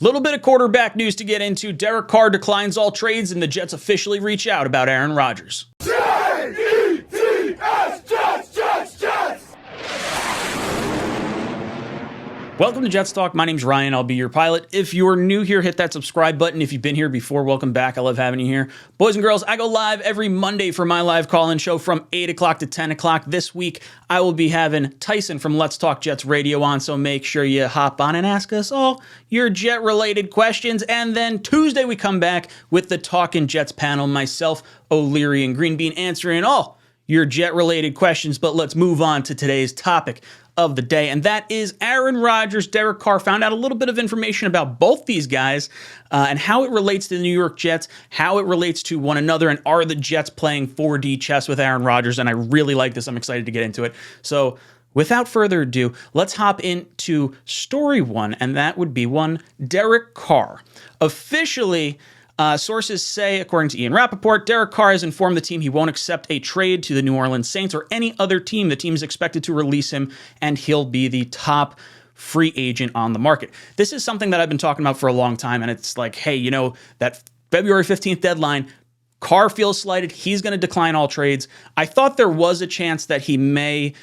Little bit of quarterback news to get into. Derek Carr declines all trades, and the Jets officially reach out about Aaron Rodgers. Welcome to Jets Talk. My name's Ryan. I'll be your pilot. If you're new here, hit that subscribe button. If you've been here before, welcome back. I love having you here. Boys and girls, I go live every Monday for my live call-in show from 8 o'clock to 10 o'clock. This week, I will be having Tyson from Let's Talk Jets Radio on, so make sure you hop on and ask us all your Jet-related questions. And then Tuesday, we come back with the Talkin' Jets panel. Myself, O'Leary, and Green Bean answering all your Jet-related questions. But let's move on to today's topic of the day, and that is Aaron Rodgers. Derek Carr found out a little bit of information about both these guys and how it relates to the New York Jets, how it relates to one another, and are the Jets playing 4D chess with Aaron Rodgers? And I really like this. I'm excited to get into it. So without further ado, let's hop into story one, and that would be one Derek Carr. Officially, sources say, according to Ian Rappaport, Derek Carr has informed the team he won't accept a trade to the New Orleans Saints or any other team. The team is expected to release him, and he'll be the top free agent on the market. This is something that I've been talking about for a long time, and it's like, hey, you know, that February 15th deadline, Carr feels slighted. He's going to decline all trades. I thought there was a chance that he may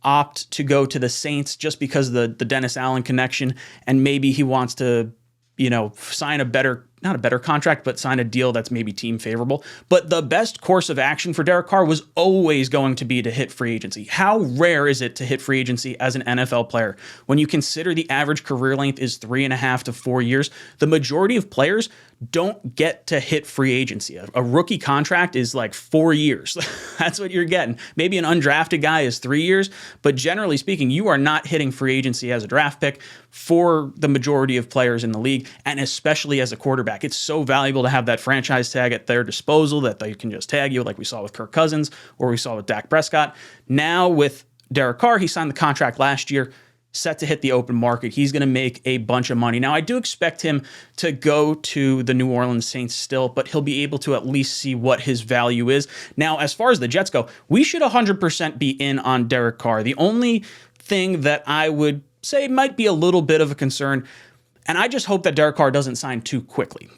opt to go to the Saints just because of the Dennis Allen connection, and maybe he wants to, you know, sign a better, not a better contract, but sign a deal that's maybe team favorable. But the best course of action for Derek Carr was always going to be to hit free agency. How rare is it to hit free agency as an NFL player? When you consider the average career length is 3.5 to 4 years, the majority of players don't get to hit free agency. A rookie contract is like 4 years. That's what you're getting. Maybe an undrafted guy is 3 years, but generally speaking, you are not hitting free agency as a draft pick for the majority of players in the league, and especially as a quarterback. It's so valuable to have that franchise tag at their disposal that they can just tag you, like we saw with Kirk Cousins or we saw with Dak Prescott. Now with Derek Carr, he signed the contract last year, set to hit the open market. He's going to make a bunch of money. Now, I do expect him to go to the New Orleans Saints still, but he'll be able to at least see what his value is. Now, as far as the Jets go, we should 100% be in on Derek Carr. The only thing that I would say might be a little bit of a concern, and I just hope that Derek Carr doesn't sign too quickly.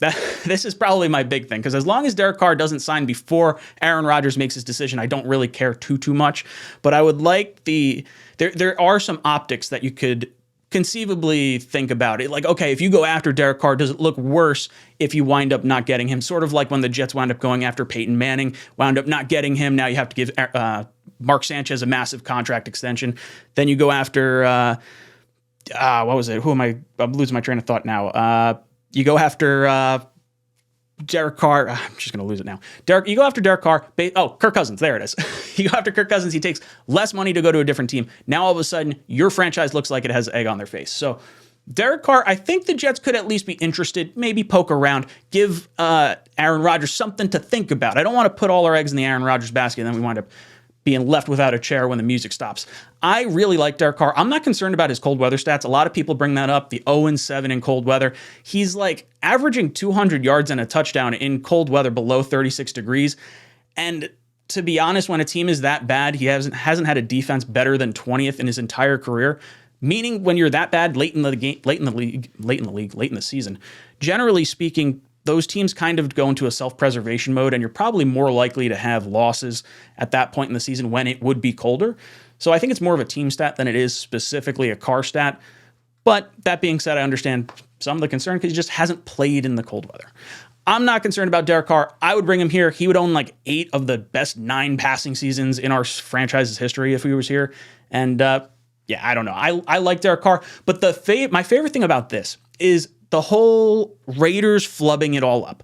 This is probably my big thing, because as long as Derek Carr doesn't sign before Aaron Rodgers makes his decision, I don't really care too much. But I would like there are some optics that you could conceivably think about it. Like, okay, if you go after Derek Carr, does it look worse if you wind up not getting him? Sort of like when the Jets wound up going after Peyton Manning, wound up not getting him. Now you have to give Mark Sanchez a massive contract extension. Then you go after what was it? I'm losing my train of thought now. You go after Derek Carr. I'm just going to lose it now. You go after Derek Carr. Kirk Cousins. There it is. You go after Kirk Cousins. He takes less money to go to a different team. Now all of a sudden, your franchise looks like it has egg on their face. So Derek Carr, I think the Jets could at least be interested, maybe poke around, give Aaron Rodgers something to think about. I don't want to put all our eggs in the Aaron Rodgers basket, and then we wind up being left without a chair when the music stops. I really like Derek Carr. I'm not concerned about his cold weather stats. A lot of people bring that up, the 0-7 in cold weather. He's like averaging 200 yards and a touchdown in cold weather below 36 degrees. And to be honest, when a team is that bad, he hasn't had a defense better than 20th in his entire career. Meaning when you're that bad late in the season, generally speaking, those teams kind of go into a self-preservation mode, and you're probably more likely to have losses at that point in the season when it would be colder. So I think it's more of a team stat than it is specifically a Carr stat. But that being said, I understand some of the concern because he just hasn't played in the cold weather. I'm not concerned about Derek Carr. I would bring him here. He would own like 8 of the best 9 passing seasons in our franchise's history if he was here. And I don't know. I like Derek Carr. But my favorite thing about this is the whole Raiders flubbing it all up,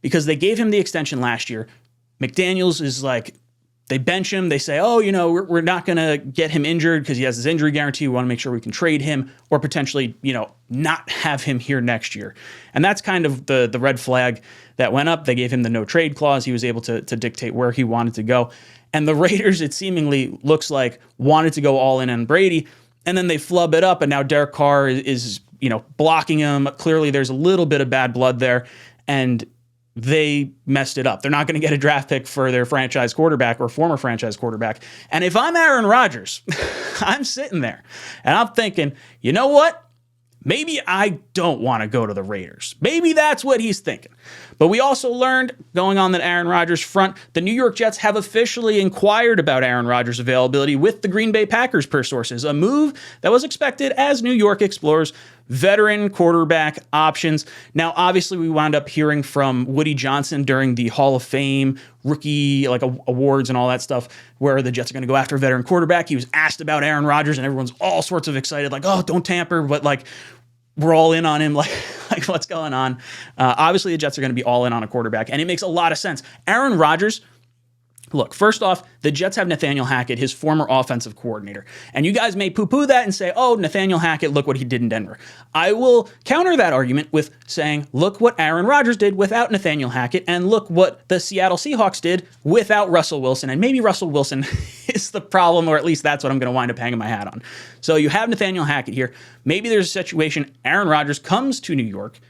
because they gave him the extension last year. McDaniels is like, they bench him. They say, oh, we're not going to get him injured because he has his injury guarantee. We want to make sure we can trade him or potentially, not have him here next year. And that's kind of the red flag that went up. They gave him the no trade clause. He was able to dictate where he wanted to go. And the Raiders, it seemingly looks like, wanted to go all in on Brady. And then they flub it up. And now Derek Carr is blocking him. Clearly, there's a little bit of bad blood there, and they messed it up. They're not going to get a draft pick for their franchise quarterback or former franchise quarterback. And if I'm Aaron Rodgers, I'm sitting there, and I'm thinking, you know what? Maybe I don't want to go to the Raiders. Maybe that's what he's thinking. But we also learned, going on that Aaron Rodgers front, the New York Jets have officially inquired about Aaron Rodgers' availability with the Green Bay Packers per sources, a move that was expected as New York explores veteran quarterback options. Now, obviously, we wound up hearing from Woody Johnson during the Hall of Fame rookie awards and all that stuff, where the Jets are going to go after a veteran quarterback. He was asked about Aaron Rodgers, and everyone's all sorts of excited, like, oh, don't tamper, but like, we're all in on him, like what's going on? Obviously, the Jets are going to be all in on a quarterback, and it makes a lot of sense. Aaron Rodgers, look, first off, the Jets have Nathaniel Hackett, his former offensive coordinator. And you guys may poo-poo that and say, oh, Nathaniel Hackett, look what he did in Denver. I will counter that argument with saying, look what Aaron Rodgers did without Nathaniel Hackett, and look what the Seattle Seahawks did without Russell Wilson. And maybe Russell Wilson is the problem, or at least that's what I'm going to wind up hanging my hat on. So you have Nathaniel Hackett here. Maybe there's a situation, Aaron Rodgers comes to New York.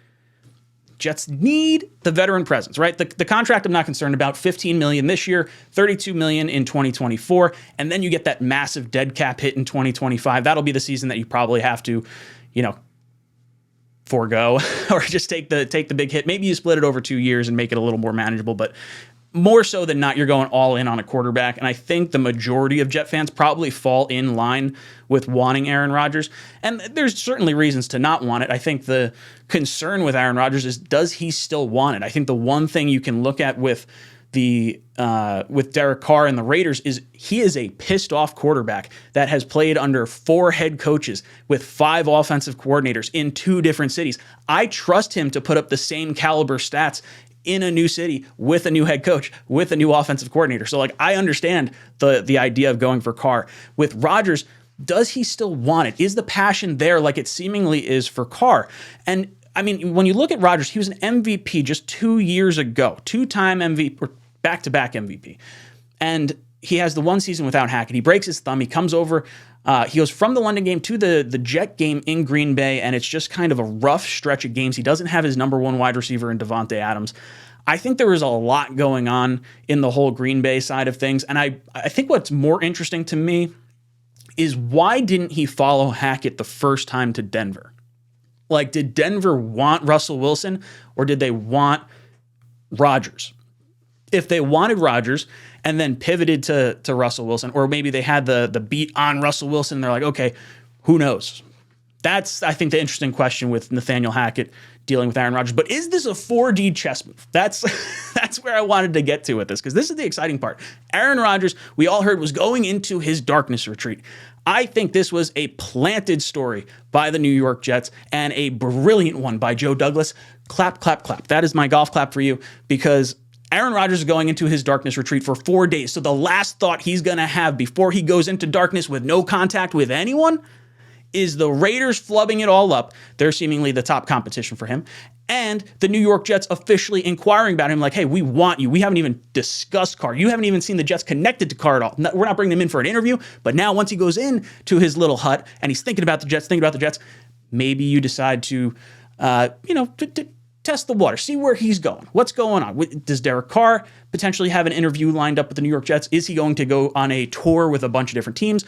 Jets need the veteran presence, right? The contract I'm not concerned about, $15 million this year, $32 million in 2024, and then you get that massive dead cap hit in 2025. That'll be the season that you probably have to, forego or just take the big hit. Maybe you split it over 2 years and make it a little more manageable, but more so than not, you're going all in on a quarterback. And I think the majority of Jet fans probably fall in line with wanting Aaron Rodgers. And there's certainly reasons to not want it. I think the concern with Aaron Rodgers is, does he still want it? I think the one thing you can look at with Derek Carr and the Raiders is he is a pissed off quarterback that has played under 4 head coaches with 5 offensive coordinators in 2 different cities. I trust him to put up the same caliber stats in a new city with a new head coach, with a new offensive coordinator. So I understand the idea of going for Carr. With Rodgers, does he still want it? Is the passion there like it seemingly is for Carr? And I mean, when you look at Rodgers, he was an MVP just 2 years ago, 2-time MVP, or back-to-back MVP. And he has the 1 season without Hackett. He breaks his thumb. He comes over. He goes from the London game to the Jet game in Green Bay, and it's just kind of a rough stretch of games. He doesn't have his number 1 wide receiver in Devontae Adams. I think there was a lot going on in the whole Green Bay side of things, and I think what's more interesting to me is, why didn't he follow Hackett the first time to Denver? Did Denver want Russell Wilson, or did they want Rodgers? If they wanted Rodgers and then pivoted to Russell Wilson, or maybe they had the beat on Russell Wilson, and they're like, okay, who knows? That's, I think, the interesting question with Nathaniel Hackett dealing with Aaron Rodgers. But is this a 4D chess move? That's where I wanted to get to with this, because this is the exciting part. Aaron Rodgers, we all heard, was going into his darkness retreat. I think this was a planted story by the New York Jets, and a brilliant one by Joe Douglas. Clap, clap, clap. That is my golf clap for you, because Aaron Rodgers is going into his darkness retreat for 4 days. So the last thought he's going to have before he goes into darkness with no contact with anyone is the Raiders flubbing it all up. They're seemingly the top competition for him. And the New York Jets officially inquiring about him, like, hey, we want you. We haven't even discussed Carr. You haven't even seen the Jets connected to Carr at all. We're not bringing him in for an interview. But now once he goes in to his little hut and he's thinking about the Jets, maybe you decide to, test the water, see where he's going. What's going on? Does Derek Carr potentially have an interview lined up with the New York Jets? Is he going to go on a tour with a bunch of different teams?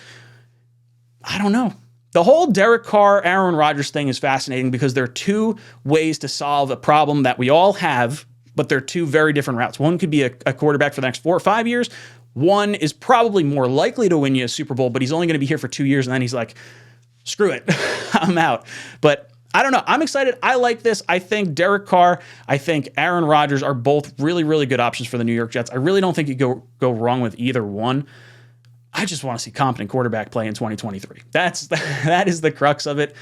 I don't know. The whole Derek Carr, Aaron Rodgers thing is fascinating, because there are 2 ways to solve a problem that we all have, but they're 2 very different routes. One could be a quarterback for the next 4 or 5 years. One is probably more likely to win you a Super Bowl, but he's only going to be here for 2 years, and then he's like, screw it, I'm out. But I don't know. I'm excited. I like this. I think Derek Carr, I think Aaron Rodgers are both really, really good options for the New York Jets. I really don't think you go wrong with either one. I just want to see competent quarterback play in 2023. That is the crux of it.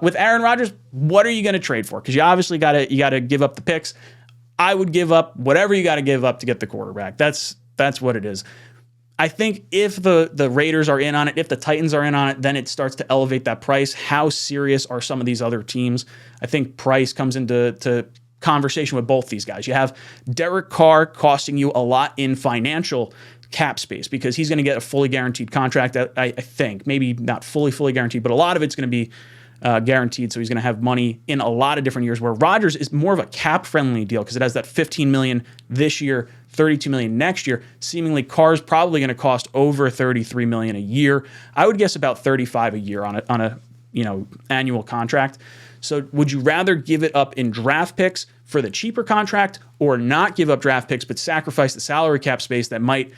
With Aaron Rodgers, what are you going to trade for? Because you obviously got to give up the picks. I would give up whatever you got to give up to get the quarterback. That's what it is. I think if the Raiders are in on it, if the Titans are in on it, then it starts to elevate that price. How serious are some of these other teams? I think price comes into conversation with both these guys. You have Derek Carr costing you a lot in financial cap space, because he's going to get a fully guaranteed contract. That I think, maybe not fully guaranteed, but a lot of it's going to be guaranteed. So he's going to have money in a lot of different years, where Rodgers is more of a cap friendly deal, because it has that $15 million this year, $32 million next year. Seemingly Carr's probably going to cost over $33 million a year. I would guess about $35 a year on a annual contract. So would you rather give it up in draft picks for the cheaper contract, or not give up draft picks but sacrifice the salary cap space that might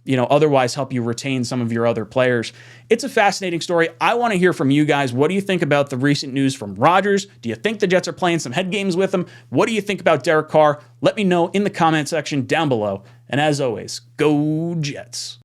otherwise help you retain some of your other players? It's a fascinating story. I want to hear from you guys. What do you think about the recent news from Rodgers? Do you think the Jets are playing some head games with him? What do you think about Derek Carr? Let me know in the comment section down below. And as always, go Jets.